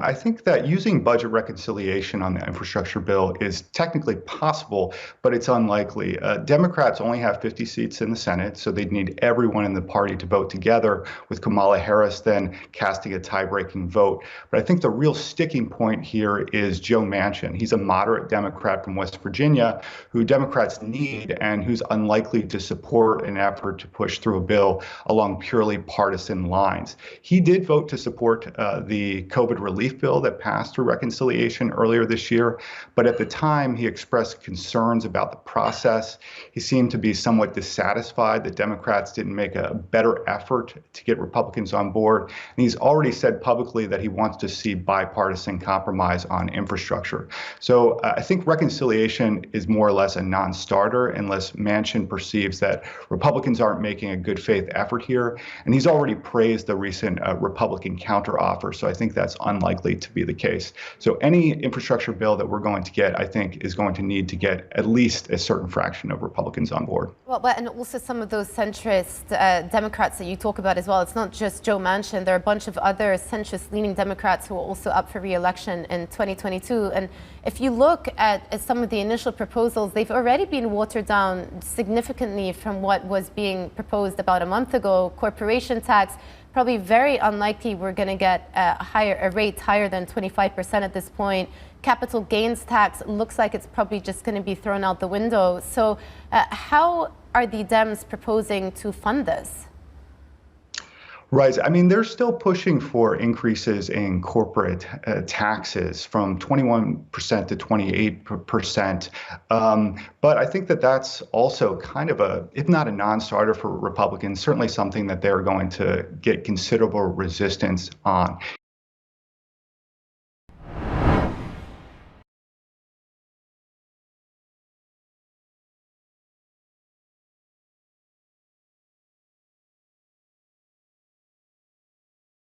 I think that using budget reconciliation on the infrastructure bill is technically possible, but it's unlikely. Democrats only have 50 seats in the Senate, so they'd need everyone in the party to vote together, with Kamala Harris then casting a tie-breaking vote. But I think the real sticking point here is Joe Manchin. He's a moderate Democrat from West Virginia who Democrats need and who's unlikely to support an effort to push through a bill along purely partisan lines. He did vote to support the COVID relief bill that passed through reconciliation earlier this year, but at the time he expressed concerns about the process. He seemed to be somewhat dissatisfied that Democrats didn't make a better effort to get Republicans on board. And he's already said publicly that he wants to see bipartisan compromise on infrastructure. So I think reconciliation is more or less a non-starter unless Manchin perceives that Republicans aren't making a good faith effort here. And he's already praised the recent Republican counteroffer. So I think that's unlikely to be the case. So any infrastructure bill that we're going to get, I think, is going to need to get at least a certain fraction of Republicans on board. Well, and also some of those centrist Democrats that you talk about as well. It's not just Joe Manchin. There are a bunch of other centrist-leaning Democrats who are also up for re-election in 2022. And if you look at some of the initial proposals, they've already been watered down significantly from what was being proposed about a month ago. Corporation tax, probably very unlikely we're going to get a rate higher than 25% at this point. Capital gains tax looks like it's probably just going to be thrown out the window. So how are the Dems proposing to fund this? Right. I mean, they're still pushing for increases in corporate taxes from 21% to 28%. But I think that that's also kind of if not a non-starter for Republicans, certainly something that they're going to get considerable resistance on.